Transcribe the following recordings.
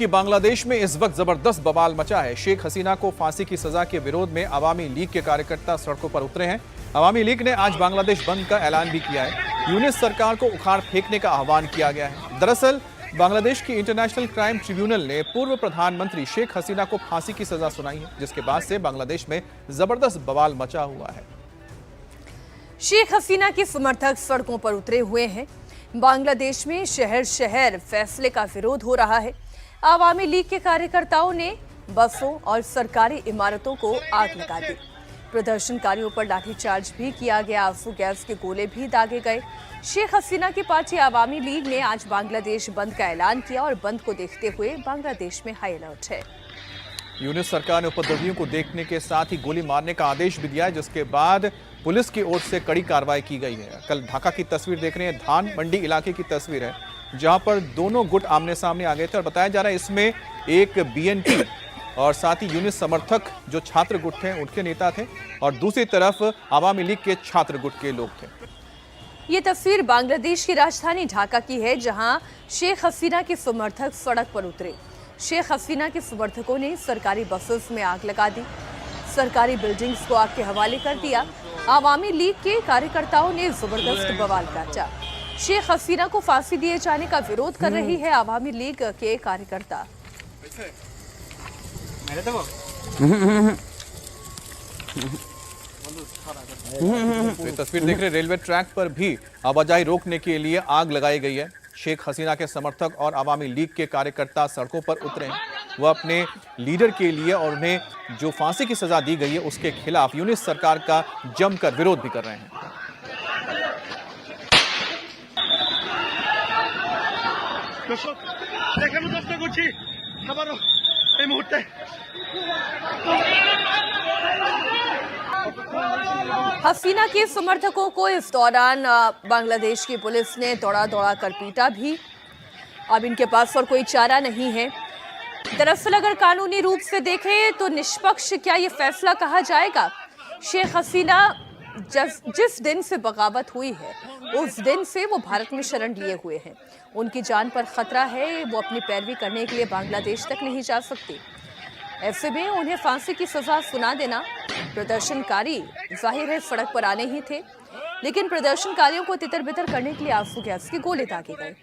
कि बांग्लादेश में इस वक्त जबरदस्त बवाल मचा है। शेख हसीना को फांसी की सजा के विरोध में अवामी लीग के कार्यकर्ता सड़कों पर उतरे हैं। अवामी लीग ने आज बांग्लादेश बंद का ऐलान भी किया है। यूनिस सरकार को उखाड़ फेंकने का आह्वान किया गया है। दरअसल बांग्लादेश की इंटरनेशनल क्राइम ट्रिब्यूनल ने पूर्व प्रधानमंत्री शेख हसीना को फांसी की सजा सुनाई है, जिसके बाद से बांग्लादेश में जबरदस्त बवाल मचा हुआ है। शेख हसीना के समर्थक सड़कों पर उतरे हुए हैं। बांग्लादेश में शहर शहर फैसले का विरोध हो रहा है। अवामी लीग के कार्यकर्ताओं ने बसों और सरकारी इमारतों को आग लगा दी। प्रदर्शनकारियों पर लाठीचार्ज भी किया गया। आंसू गैस के गोले भी दागे गए। शेख हसीना की पार्टी अवामी लीग ने आज बांग्लादेश बंद का ऐलान किया और बंद को देखते हुए बांग्लादेश में हाई अलर्ट है। यूनिस सरकार ने उपद्रवियों को देखने के साथ ही गोली मारने का आदेश भी दिया है, जिसके बाद पुलिस की ओर से कड़ी कार्रवाई की गई है। कल ढाका की तस्वीर देख रहे हैं, धान मंडी इलाके की तस्वीर है, जहां पर दोनों गुट आमने सामने आ गए थे और बताया जा रहा है इसमें एक बीएनपी और साथ ही यूनिस समर्थक जो छात्र गुट थे उनके नेता थे और दूसरी तरफ अवामी लीग के छात्र गुट के लोग थे। ये तस्वीर बांग्लादेश की राजधानी ढाका की है, जहां शेख हसीना के समर्थक सड़क पर उतरे। शेख हसीना के समर्थकों ने सरकारी बसेस में आग लगा दी, सरकारी बिल्डिंग्स को आग के हवाले कर दिया। अवामी लीग के कार्यकर्ताओं ने जबरदस्त बवाल काटा। शेख हसीना को फांसी दिए जाने का विरोध कर रही है अवामी लीग के कार्यकर्ता। तो ये तस्वीर देख रहे, रेलवे ट्रैक पर भी आवाजाही रोकने के लिए आग लगाई गई है। शेख हसीना के समर्थक और अवामी लीग के कार्यकर्ता सड़कों पर उतरे हैं। वह अपने लीडर के लिए और उन्हें जो फांसी की सजा दी गई है उसके खिलाफ यूनिस सरकार का जमकर विरोध भी कर रहे हैं। हसीना के समर्थकों को इस दौरान बांग्लादेश की पुलिस ने दौड़ा दौड़ा कर पीटा भी। अब इनके पास और कोई चारा नहीं है। दरअसल अगर कानूनी रूप से देखें तो निष्पक्ष क्या ये फैसला कहा जाएगा? शेख हसीना जिस दिन से बगावत हुई है उस दिन से वो भारत में शरण लिए हुए हैं। उनकी जान पर खतरा है। वो अपनी पैरवी करने के लिए बांग्लादेश तक नहीं जा सकती। ऐसे में उन्हें फांसी की सजा सुना देना, प्रदर्शनकारी जाहिर है सड़क पर आने ही थे, लेकिन प्रदर्शनकारियों को तितर बितर करने के लिए आंसू गैस के गोले दागे गए।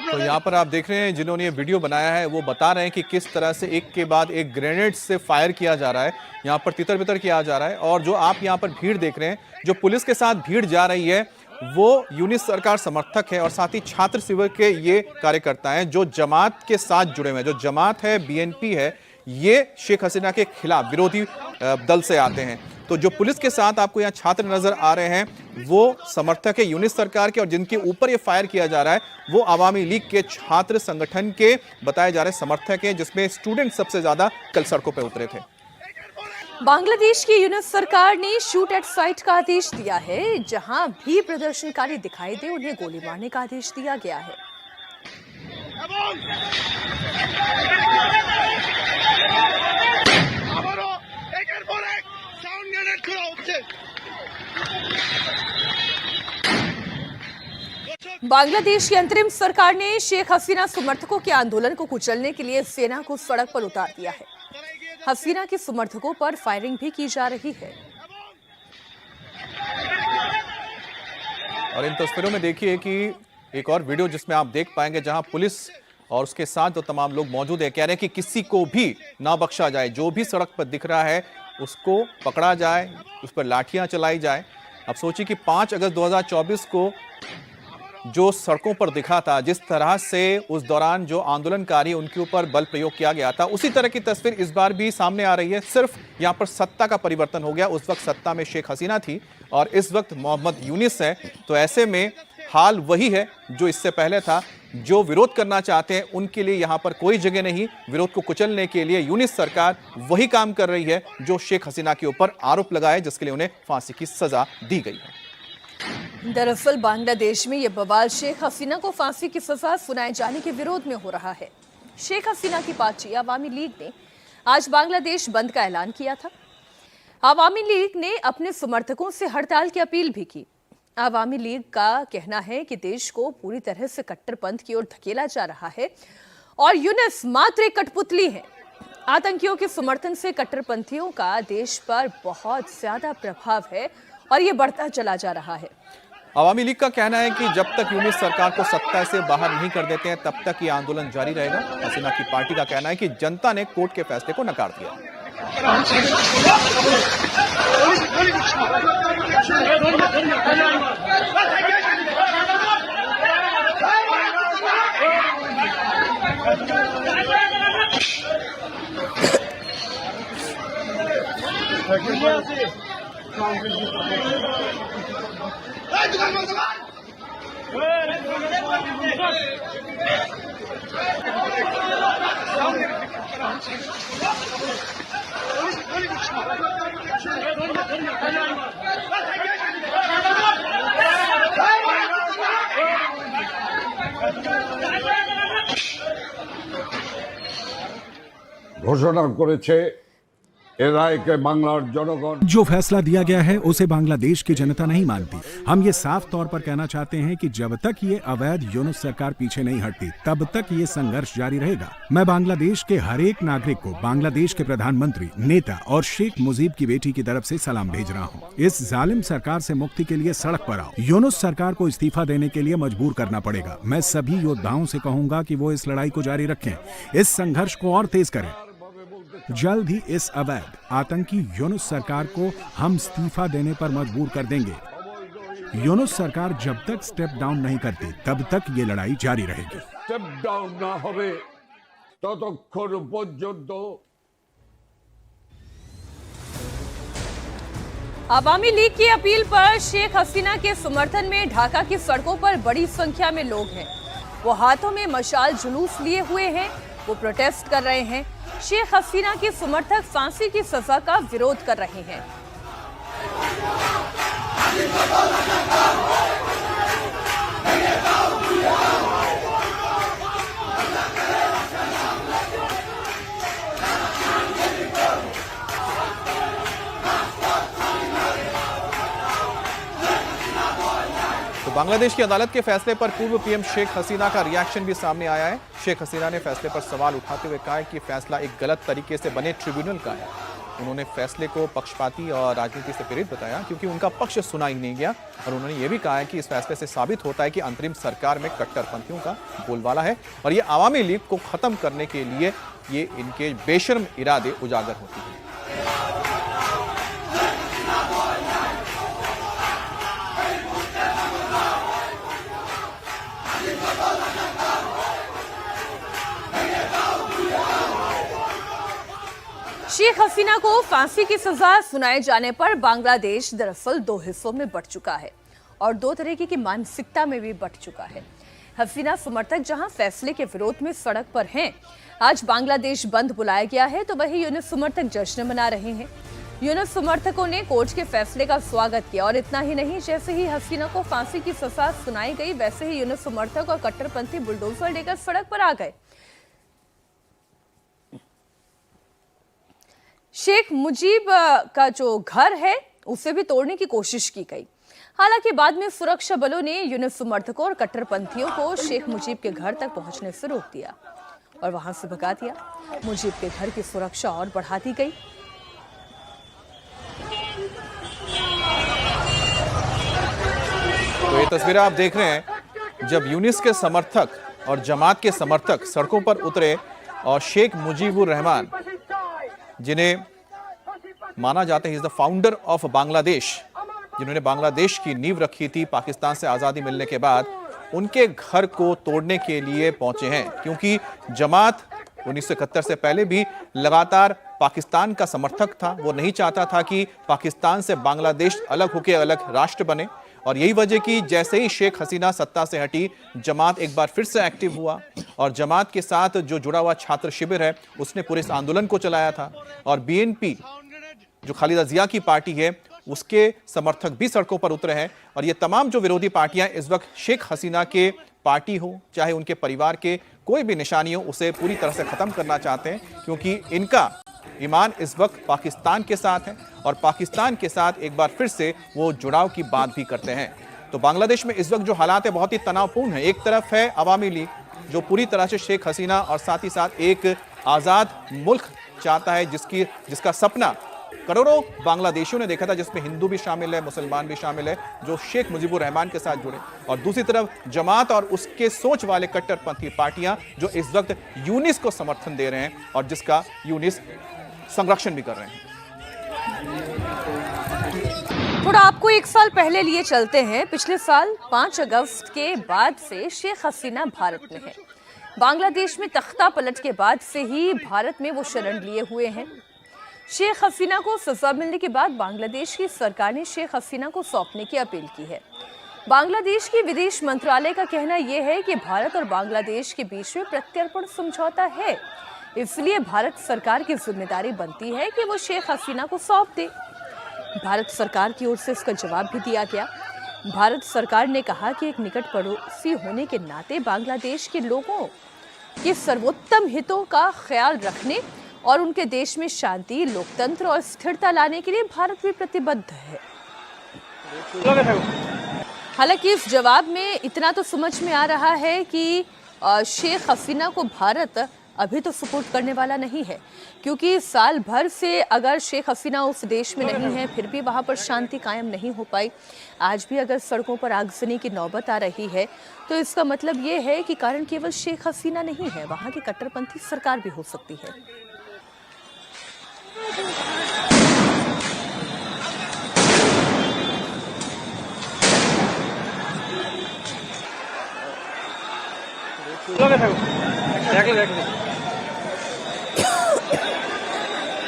तो यहाँ पर आप देख रहे हैं, जिन्होंने ये वीडियो बनाया है वो बता रहे हैं कि किस तरह से एक के बाद एक ग्रेनेड से फायर किया जा रहा है, यहाँ पर तितर बितर किया जा रहा है। और जो आप यहाँ पर भीड़ देख रहे हैं, जो पुलिस के साथ भीड़ जा रही है वो यूनिस सरकार समर्थक है और साथ ही छात्र शिविर के ये कार्यकर्ता हैं जो जमात के साथ जुड़े हुए हैं। जो जमात है, बीएनपी है, ये शेख हसीना के खिलाफ विरोधी दल से आते हैं। तो जो पुलिस के साथ आपको यहाँ छात्र नजर आ रहे हैं वो समर्थक है यूनिस सरकार के, और जिनके ऊपर ये फायर किया जा रहा है वो अवामी लीग के छात्र संगठन के बताए जा रहे समर्थक हैं, जिसमें स्टूडेंट सबसे ज्यादा कल सड़कों पर उतरे थे। बांग्लादेश की यूनिस सरकार ने शूट एट साइट का आदेश दिया है। जहां भी प्रदर्शनकारी दिखाई दे उन्हें गोली मारने का आदेश दिया गया है। बांग्लादेश की अंतरिम सरकार ने शेख हसीना समर्थकों के आंदोलन को कुचलने के लिए सेना को सड़क पर उतार दिया है। हसीना के समर्थकों पर फायरिंग भी की जा रही है। और इन तस्वीरों में देखिए कि एक और वीडियो जिसमें आप देख पाएंगे जहां पुलिस और उसके साथ जो तमाम लोग मौजूद है कह रहे हैं कि किसी को भी ना बख्शा जाए। जो भी सड़क पर दिख रहा है उसको पकड़ा जाए, उस पर लाठियां चलाई जाए। अब सोचिए कि 5 अगस्त 2024 को जो सड़कों पर दिखा था, जिस तरह से उस दौरान जो आंदोलनकारी उनके ऊपर बल प्रयोग किया गया था, उसी तरह की तस्वीर इस बार भी सामने आ रही है। सिर्फ यहाँ पर सत्ता का परिवर्तन हो गया। उस वक्त सत्ता में शेख हसीना थी और इस वक्त मोहम्मद यूनिस है। तो ऐसे में हाल वही है जो इससे पहले था। जो विरोध करना चाहते हैं उनके लिए यहाँ पर कोई जगह नहीं। विरोध को कुचलने के लिए यूनिस सरकार वही काम कर रही है जो शेख हसीना के ऊपर आरोप लगाए, जिसके लिए उन्हें फांसी की सजा दी गई है। दरअसल बांग्लादेश में यह बवाल शेख हसीना को फांसी की सजा सुनाए जाने के विरोध में हो रहा है। शेख हसीना की पार्टी अवामी लीग ने आज बांग्लादेश बंद का ऐलान किया था। आवामी लीग ने अपने समर्थकों से हड़ताल की अपील भी की। आवामी लीग का कहना है कि देश को पूरी तरह से कट्टरपंथ की ओर धकेला जा रहा है और यूनुस मात्र एक कठपुतली है। आतंकियों के समर्थन से कट्टरपंथियों का देश पर बहुत ज्यादा प्रभाव है और ये बढ़ता चला जा रहा है। आवामी लीग का कहना है कि जब तक यूनुस सरकार को सत्ता से बाहर नहीं कर देते हैं तब तक ये आंदोलन जारी रहेगा। हसीना की पार्टी का कहना है कि जनता ने कोर्ट के फैसले को नकार दिया। ঘোষণা করেছে এ রায়কে বাংলার জনগণ। जो फैसला दिया गया है उसे बांग्लादेश की जनता नहीं मानती। हम ये साफ तौर पर कहना चाहते हैं कि जब तक ये अवैध यूनुस सरकार पीछे नहीं हटती तब तक ये संघर्ष जारी रहेगा। मैं बांग्लादेश के हर एक नागरिक को बांग्लादेश के प्रधानमंत्री, नेता और शेख मुजीब की बेटी की तरफ से सलाम भेज रहा हूँ। इस जालिम सरकार से मुक्ति के लिए सड़क पर आओ। यूनुस सरकार को इस्तीफा देने के लिए मजबूर करना पड़ेगा। मैं सभी योद्धाओं से कहूंगा कि वो इस लड़ाई को जारी रखें, इस संघर्ष को और तेज करें। जल्द ही इस अवैध आतंकी यूनुस सरकार को हम इस्तीफा देने पर मजबूर कर देंगे। यूनुस सरकार जब तक स्टेप डाउन नहीं करती तब तक ये लड़ाई जारी रहेगी। স্টেপ ডাউন না হবে ততক্ষণ পর্যন্ত। आवामी लीग की अपील पर शेख हसीना के समर्थन में ढाका की सड़कों पर बड़ी संख्या में लोग हैं। वो हाथों में मशाल जुलूस लिए हुए हैं, वो प्रोटेस्ट कर रहे हैं। शेख हसीना के समर्थक फांसी की सजा का विरोध कर रहे हैं। तो बांग्लादेश की अदालत के फैसले पर पूर्व पीएम शेख हसीना का रिएक्शन भी सामने आया है। शेख हसीना ने फैसले पर सवाल उठाते हुए कहा है कि फैसला एक गलत तरीके से बने ट्रिब्यूनल का है। उन्होंने फैसले को पक्षपाती और राजनीति से प्रेरित बताया क्योंकि उनका पक्ष सुना ही नहीं गया। और उन्होंने ये भी कहा है कि इस फैसले से साबित होता है कि अंतरिम सरकार में कट्टरपंथियों का बोलबाला है और ये आवामी लीग को खत्म करने के लिए ये इनके बेशर्म इरादे उजागर होती हैं। शेख हसीना को फांसी की सजा सुनाए जाने पर बांग्लादेश दरअसल दो हिस्सों में बंट चुका है और दो तरीके की मानसिकता में भी बंट चुका है। हसीना समर्थक जहां फैसले के विरोध में सड़क पर हैं, आज बांग्लादेश बंद बुलाया गया है, तो वहीं यूनुस समर्थक जश्न मना रहे हैं। यूनुस समर्थकों ने कोर्ट के फैसले का स्वागत किया और इतना ही नहीं, जैसे ही हसीना को फांसी की सजा सुनाई गई वैसे ही यूनुस समर्थक और कट्टरपंथी बुलडोजर लेकर सड़क पर आ गए। शेख मुजीब का जो घर है उसे भी तोड़ने की कोशिश की गई। हालांकि बाद में सुरक्षा बलों ने यूनुस समर्थकों और कट्टरपंथियों को शेख मुजीब के घर तक पहुंचने से रोक दिया और वहां से भगा दिया। मुजीब के घर की सुरक्षा और बढ़ा दी गई। तो ये तस्वीरें आप देख रहे हैं जब यूनुस के समर्थक और जमात के समर्थक सड़कों पर उतरे और शेख मुजीबुर रहमान, जिन्हें माना जाता है is the founder of Bangladesh, जिन्होंने बांग्लादेश की नींव रखी थी पाकिस्तान से आज़ादी मिलने के बाद, उनके घर को तोड़ने के लिए पहुंचे हैं। क्योंकि जमात 1971 से पहले भी लगातार पाकिस्तान का समर्थक था। वो नहीं चाहता था कि पाकिस्तान से बांग्लादेश अलग होकर अलग राष्ट्र बने और यही वजह की जैसे ही शेख हसीना सत्ता से हटी, जमात एक बार फिर से एक्टिव हुआ और जमात के साथ जो जुड़ा हुआ छात्र शिविर है उसने पूरे इस आंदोलन को चलाया था। और बीएनपी जो खालिदा जिया की पार्टी है उसके समर्थक भी सड़कों पर उतरे हैं और ये तमाम जो विरोधी पार्टियां इस वक्त शेख हसीना के पार्टी हो चाहे उनके परिवार के कोई भी निशानी हो उसे पूरी तरह से खत्म करना चाहते हैं, क्योंकि इनका ईमान इस वक्त पाकिस्तान के साथ है और पाकिस्तान के साथ एक बार फिर से वो जुड़ाव की बात भी करते हैं। तो बांग्लादेश में इस वक्त जो हालात है बहुत ही तनावपूर्ण है। एक तरफ है अवामी लीग जो पूरी तरह से शेख हसीना और साथ ही साथ एक आज़ाद मुल्क चाहता है, जिसका सपना करोड़ों बांग्लादेशियों ने देखा था, जिसमें हिंदू भी शामिल है, मुसलमान भी शामिल है, जो शेख मुजीबुर रहमान के साथ जुड़े। और दूसरी तरफ जमात और उसके सोच वाले कट्टरपंथी पार्टियां जो इस वक्त यूनिस को समर्थन दे रहे हैं और जिसका यूनिस संरक्षण भी कर रहे हैं। थोड़ा आपको एक साल पहले लिए चलते हैं। पिछले साल 5 अगस्त के बाद से शेख हसीना भारत में है। बांग्लादेश में तख्ता पलट के बाद से ही भारत में वो शरण लिए हुए हैं। शेख हसीना को सजा मिलने के बाद बांग्लादेश की सरकार ने शेख हसीना को सौंपने की अपील की है। बांग्लादेश की विदेश मंत्रालय का कहना यह है कि भारत और बांग्लादेश के बीच में प्रत्यर्पण समझौता है, इसलिए भारत सरकार की जिम्मेदारी बनती है कि वो शेख हसीना को सौंप दे। भारत सरकार की ओर से इसका जवाब भी दिया गया। भारत सरकार ने कहा कि एक निकट पड़ोसी होने के नाते बांग्लादेश के लोगों के सर्वोत्तम हितों का ख्याल रखने और उनके देश में शांति, लोकतंत्र और स्थिरता लाने के लिए भारत भी प्रतिबद्ध है। हालांकि इस जवाब में इतना तो समझ में आ रहा है कि शेख हसीना को भारत अभी तो सपोर्ट करने वाला नहीं है, क्योंकि साल भर से अगर शेख हसीना उस देश में नहीं है फिर भी वहां पर शांति कायम नहीं हो पाई। आज भी अगर सड़कों पर आगजनी की नौबत आ रही है तो इसका मतलब ये है कि कारण केवल शेख हसीना नहीं है, वहां की कट्टरपंथी सरकार भी हो सकती है।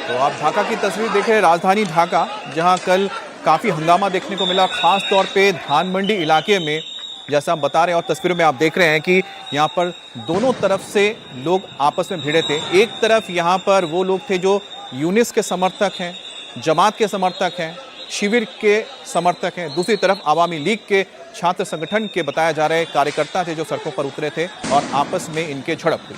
तो आप ढाका की तस्वीर देख रहे हैं, राजधानी ढाका, जहां कल काफी हंगामा देखने को मिला, खास तौर पे धान मंडी इलाके में, जैसा हम बता रहे हैं। और तस्वीरों में आप देख रहे हैं कि यहाँ पर दोनों तरफ से लोग आपस में भिड़े थे। एक तरफ यहाँ पर वो लोग थे जो यूनिस के समर्थक हैं, जमात के समर्थक हैं, शिविर के समर्थक हैं। दूसरी तरफ आवामी लीग के छात्र संगठन के बताया जा रहे कार्यकर्ता थे जो सड़कों पर उतरे थे और आपस में इनके झड़प हुई।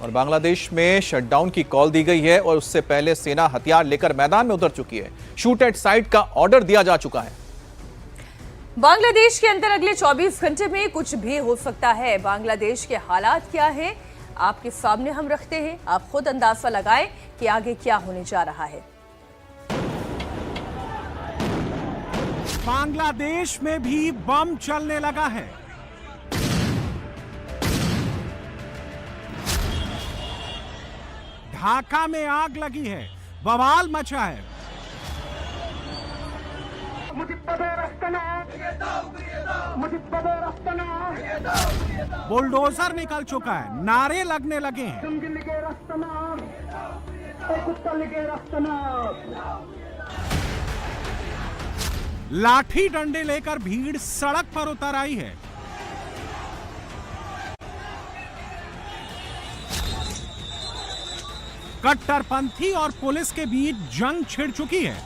और बांग्लादेश में शटडाउन की कॉल दी गई है और उससे पहले सेना हथियार लेकर मैदान में उतर चुकी है। शूट एट साइट का ऑर्डर दिया जा चुका है। बांग्लादेश के अंदर अगले 24 घंटे में कुछ भी हो सकता है। बांग्लादेश के हालात क्या हैं आपके सामने हम रखते हैं, आप खुद अंदाजा लगाएं कि आगे क्या होने जा रहा है। बांग्लादेश में भी बम चलने लगा है। ढाका में आग लगी है, बवाल मचा है। बुलडोजर निकल चुका है, नारे लगने लगे हैं। लाठी डंडे लेकर भीड़ सड़क पर उतर आई है। कट्टरपंथी और पुलिस के बीच जंग छिड़ चुकी है।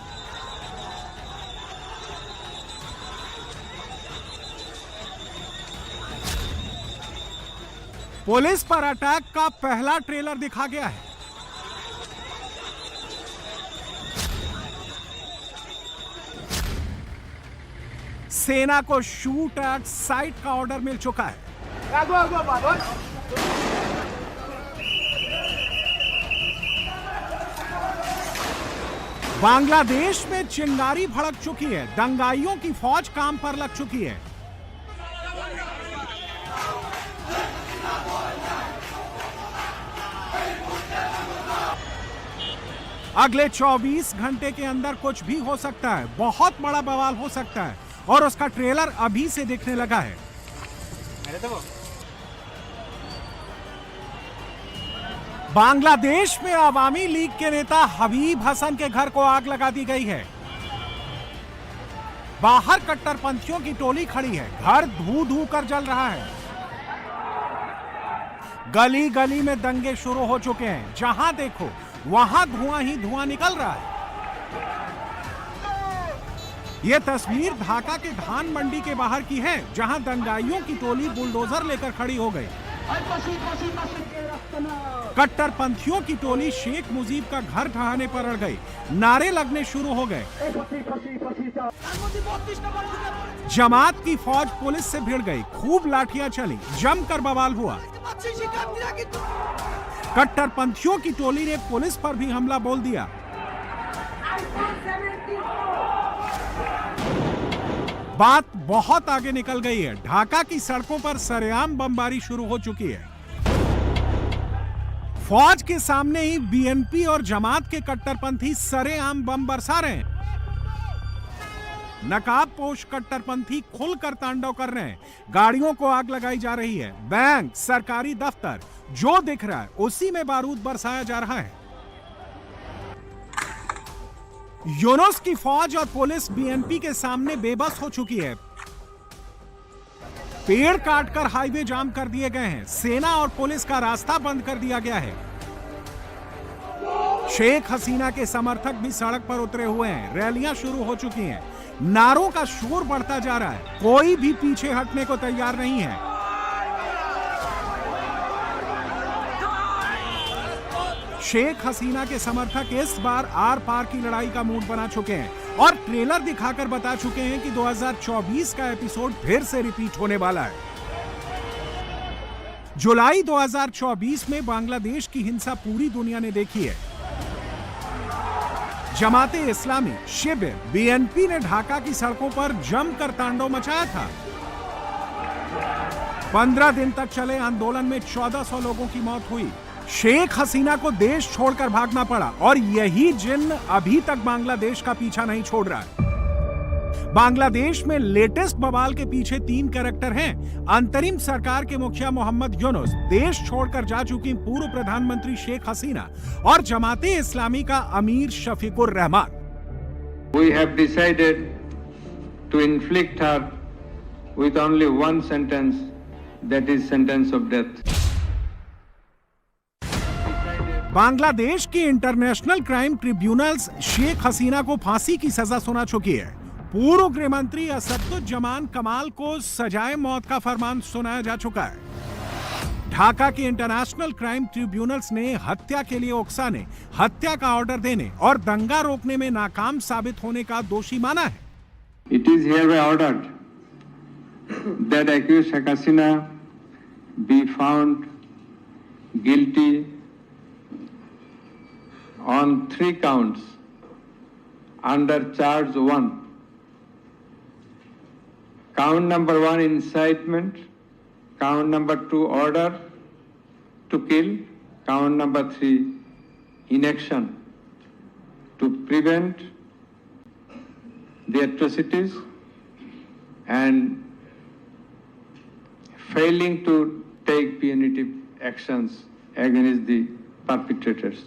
पुलिस पर अटैक का पहला ट्रेलर दिखा गया है। सेना को शूट एट साइट का ऑर्डर मिल चुका है। बांग्लादेश में चिंगारी भड़क चुकी है, दंगाइयों की फौज काम पर लग चुकी है। अगले 24 घंटे के अंदर कुछ भी हो सकता है, बहुत बड़ा बवाल हो सकता है और उसका ट्रेलर अभी से दिखने लगा है। बांग्लादेश में अवामी लीग के नेता हबीब हसन के घर को आग लगा दी गई है। बाहर कट्टरपंथियों की टोली खड़ी है। घर धू धू कर जल रहा है। गली गली में दंगे शुरू हो चुके हैं। जहां देखो वहां धुआं ही धुआं निकल रहा है। यह तस्वीर ढाका के धान मंडी के बाहर की है, जहां दंगाइयों की टोली बुलडोजर लेकर खड़ी हो गई। कट्टरपंथियों की टोली शेख मुजीब का घर ढहाने पर अड़ गई। नारे लगने शुरू हो गए। जमात की फौज पुलिस से भिड़ गई। खूब लाठियां चली। जमकर बवाल हुआ। कट्टरपंथियों की टोली ने पुलिस पर भी हमला बोल दिया। बात बहुत आगे निकल गई है। ढाका की सड़कों पर सरेआम बमबारी शुरू हो चुकी है। फौज के सामने ही बीएनपी और जमात के कट्टरपंथी सरेआम बम बरसा रहे हैं। नकाबपोश कट्टरपंथी खुलकर तांडव कर रहे हैं। गाड़ियों को आग लगाई जा रही है। बैंक, सरकारी दफ्तर, जो दिख रहा है उसी में बारूद बरसाया जा रहा है। यूनुस की फौज और पुलिस बीएनपी के सामने बेबस हो चुकी है। पेड़ काटकर हाईवे जाम कर दिए गए हैं। सेना और पुलिस का रास्ता बंद कर दिया गया है। शेख हसीना के समर्थक भी सड़क पर उतरे हुए हैं। रैलियां शुरू हो चुकी हैं। नारों का शोर बढ़ता जा रहा है। कोई भी पीछे हटने को तैयार नहीं है। शेख हसीना के समर्थक इस बार आर पार की लड़ाई का मूड बना चुके हैं और ट्रेलर दिखाकर बता चुके हैं कि 2024 का एपिसोड फिर से रिपीट होने वाला है। जुलाई 2024 में बांग्लादेश की हिंसा पूरी दुनिया ने देखी है। जमाते इस्लामी, शिबिर, बीएनपी ने ढाका की सड़कों पर जमकर तांडव मचाया था। 15 दिन तक चले आंदोलन में 1400 लोगों की मौत हुई। शेख हसीना को देश छोड़कर भागना पड़ा और यही जिन्न अभी तक बांग्लादेश का पीछा नहीं छोड़ रहा है। बांग्लादेश में लेटेस्ट बवाल के पीछे 3 कैरेक्टर हैं। अंतरिम सरकार के मुखिया मोहम्मद यूनुस, देश छोड़कर जा चुकी पूर्व प्रधानमंत्री शेख हसीना और जमाते इस्लामी का अमीर Shafiqur Rahman. We have decided to inflict her with only one sentence, that is sentence of death. Bangladesh की international crime tribunals Sheikh Hasina को फांसी की सजा सुना चुकी है। पूर्व गृह मंत्री असदुज्जमान कमाल को सजाए मौत का फरमान सुनाया जा चुका है। ढाका के इंटरनेशनल क्राइम ट्रिब्यूनल्स ने हत्या के लिए उकसाने, हत्या का ऑर्डर देने और दंगा रोकने में नाकाम साबित होने का दोषी माना है। It is hereby ordered that accused Sheikh Hasina be found guilty on 3 counts under charge 1. Count number 1 incitement, count number 2 order to kill, count number 3 inaction to prevent the atrocities and failing to take punitive actions against the perpetrators.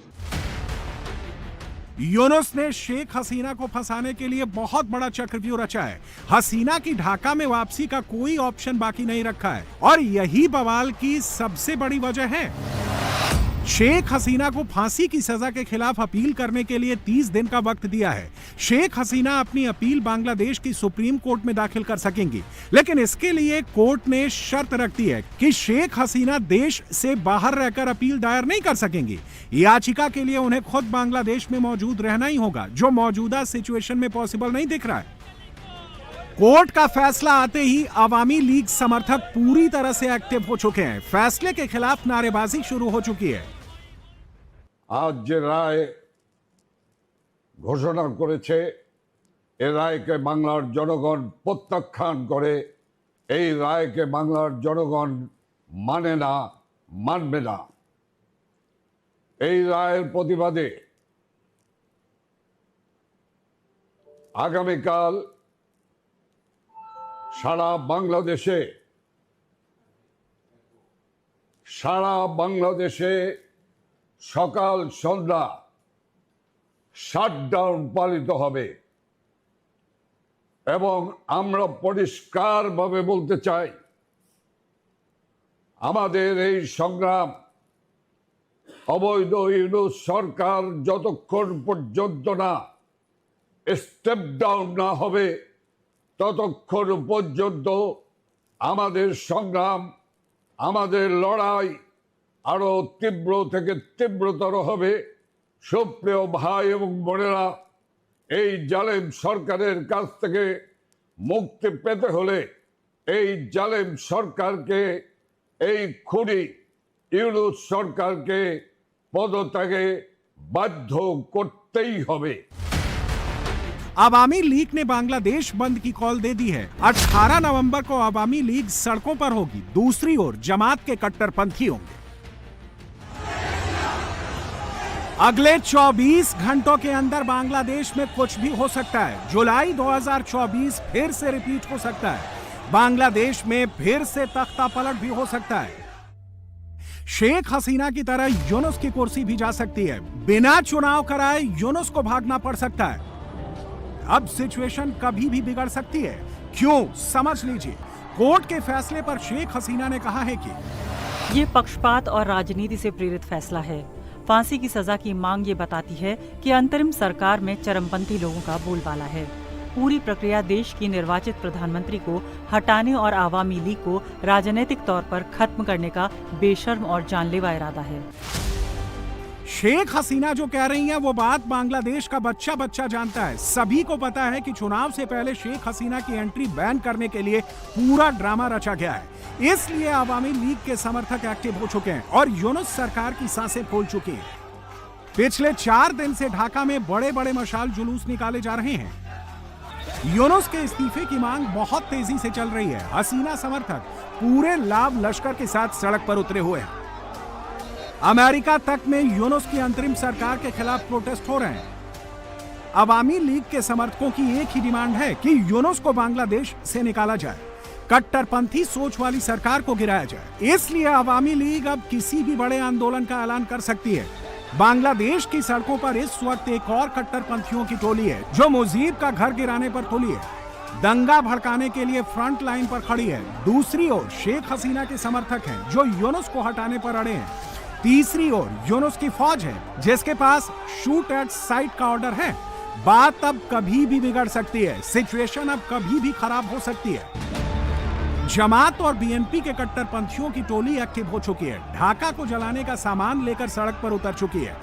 Yunus ने शेख हसीना को फंसाने के लिए बहुत बड़ा चक्रव्यूह रचा है। हसीना की ढाका में वापसी का कोई ऑप्शन बाकी नहीं रखा है और यही बवाल की सबसे बड़ी वजह है। शेख हसीना को फांसी की सजा के खिलाफ अपील करने के लिए 30 दिन का वक्त दिया है। शेख हसीना अपनी अपील बांग्लादेश की सुप्रीम कोर्ट में दाखिल कर सकेंगी, लेकिन इसके लिए कोर्ट ने शर्त रख दी है कि शेख हसीना देश से बाहर रहकर अपील दायर नहीं कर सकेंगी। याचिका के लिए उन्हें खुद बांग्लादेश में मौजूद रहना ही होगा, जो मौजूदा सिचुएशन में पॉसिबल नहीं दिख रहा है। कोर्ट का फैसला आते ही अवामी लीग समर्थक पूरी तरह से एक्टिव हो चुके हैं। फैसले के खिलाफ नारेबाजी शुरू हो चुकी है। আজ যে রায় ঘোষণা করেছে, এ রায়কে বাংলার জনগণ প্রত্যাখ্যান করে। এই রায়কে বাংলার জনগণ মানে না, মানবে না। এই রায়ের প্রতিবাদে আগামীকাল সারা বাংলাদেশে সকাল সন্ধ্যা শাটডাউন পালিত হবে এবং আমরা পরিষ্কারভাবে বলতে চাই আমাদের এই সংগ্রাম অবৈধ ইউনূস সরকার যতক্ষণ পর্যন্ত না স্টেপ ডাউন না হবে ততক্ষণ পর্যন্ত আমাদের সংগ্রাম আমাদের লড়াই আরো তীব্র থেকে তীব্রতর হবে। সুপ্রিয় ভাই এবং বোনেরা, এই জালেম সরকারের কাছ থেকে মুক্তি পেতে হলে এই জালেম সরকারকে, এই খুনি ইউনূস সরকারকে পদত্যাগে বাধ্য করতেই হবে। आवामी लीग ने बांग्लादेश बंद की कॉल दे दी है। 18 नवंबर को आवामी लीग सड़कों पर होगी। दूसरी ओर जमात के कट्टरपंथी होंगे। अगले 24 घंटों के अंदर बांग्लादेश में कुछ भी हो सकता है। जुलाई 2024 फिर से रिपीट हो सकता है। बांग्लादेश में फिर से तख्ता पलट भी हो सकता है। शेख हसीना की तरह यूनुस की कुर्सी भी जा सकती है। बिना चुनाव कराए यूनुस को भागना पड़ सकता है। अब सिचुएशन कभी भी बिगड़ सकती है। क्यों, समझ लीजिए। कोर्ट के फैसले पर शेख हसीना ने कहा है कि ये पक्षपात और राजनीति से प्रेरित फैसला है। फांसी की सजा की मांग ये बताती है कि अंतरिम सरकार में चरमपंथी लोगों का बोलबाला है। पूरी प्रक्रिया देश की निर्वाचित प्रधानमंत्री को हटाने और आवामी लीग को राजनीतिक तौर पर खत्म करने का बेशर्म और जानलेवा इरादा है। शेख हसीना जो कह रही हैं वो बात बांग्लादेश का बच्चा बच्चा जानता है। सभी को पता है कि चुनाव से पहले शेख हसीना की एंट्री बैन करने के लिए पूरा ड्रामा रचा गया है। इसलिए आवामी लीग के समर्थक एक्टिव हो चुके हैं और यूनुस सरकार की सांसें फूल चुकी हैं। पिछले 4 दिन से ढाका में बड़े बड़े मशाल जुलूस निकाले जा रहे हैं। यूनुस के इस्तीफे की मांग बहुत तेजी से चल रही है। हसीना समर्थक पूरे लाभ लश्कर के साथ सड़क पर उतरे हुए हैं। अमेरिका तक में यूनुस की अंतरिम सरकार के खिलाफ प्रोटेस्ट हो रहे हैं। अवामी लीग के समर्थकों की एक ही डिमांड है कि यूनुस को बांग्लादेश से निकाला जाए, कट्टरपंथी सोच वाली सरकार को गिराया जाए। इसलिए अवामी लीग अब किसी भी बड़े आंदोलन का ऐलान कर सकती है। बांग्लादेश की सड़कों पर इस वक्त एक और कट्टरपंथियों की टोली है जो मुजीब का घर गिराने पर तुली है, दंगा भड़काने के लिए फ्रंट लाइन पर खड़ी है। दूसरी ओर शेख हसीना के समर्थक हैं जो यूनुस को हटाने पर अड़े हैं। तीसरी ओर यूनुस की फौज है जिसके पास शूट एट साइट का ऑर्डर है। बात अब कभी भी बिगड़ सकती है। सिचुएशन अब कभी भी खराब हो सकती है। जमात और बीएनपी के कट्टरपंथियों की टोली एक्टिव हो चुकी है। ढाका को जलाने का सामान लेकर सड़क पर उतर चुकी है।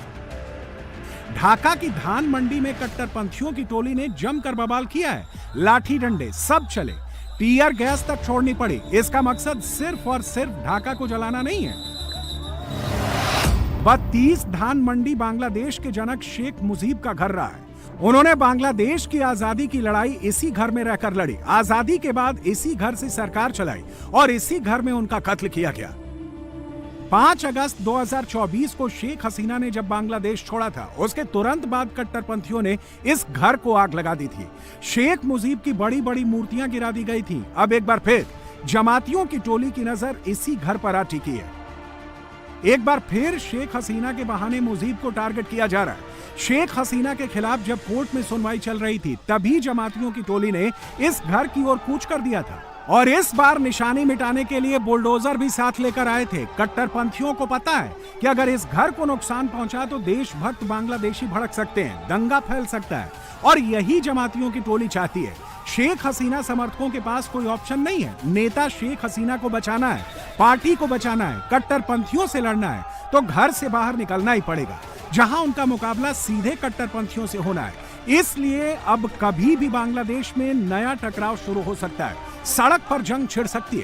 ढाका की धान मंडी में कट्टरपंथियों की टोली ने जमकर बवाल किया है। लाठी डंडे सब चले, टीयर गैस तक छोड़नी पड़ी। इसका मकसद सिर्फ और सिर्फ ढाका को जलाना नहीं है। 32 धान मंडी बांग्लादेश के जनक शेख मुजीब का घर रहा है। उन्होंने बांग्लादेश की आजादी की लड़ाई इसी घर में रहकर लड़ी। आजादी के बाद इसी घर से सरकार चलाई और इसी घर में उनका कत्ल किया गया। 5 अगस्त 2024 को शेख हसीना ने जब बांग्लादेश छोड़ा था, उसके तुरंत बाद कट्टरपंथियों ने इस घर को आग लगा दी थी। शेख मुजीब की बड़ी बड़ी मूर्तियां गिरा दी गई थी। अब एक बार फिर जमातियों की टोली की नजर इसी घर पर आ टिकी है। एक बार फिर शेख हसीना के बहाने मुजीब को टारगेट किया जा रहा है। शेख हसीना के खिलाफ जब कोर्ट में सुनवाई चल रही थी तभी जमातियों की टोली ने इस घर की ओर कूच कर दिया था और इस बार निशानी मिटाने के लिए बुलडोजर भी साथ लेकर आए थे। कट्टरपंथियों को पता है कि अगर इस घर को नुकसान पहुंचा तो देशभक्त बांग्लादेशी भड़क सकते हैं, दंगा फैल सकता है और यही जमातियों की टोली चाहती है। शेख हसीना समर्थकों के पास कोई ऑप्शन नहीं है। नेता शेख हसीना को बचाना है, पार्टी को बचाना है, कट्टरपंथियों से लड़ना है तो घर से बाहर निकलना ही पड़ेगा, जहां उनका मुकाबला सीधे कट्टरपंथियों से होना है। इसलिए अब कभी भी बांग्लादेश में नया टकराव शुरू हो सकता है। सड़क पर जंग छिड़ सकती है।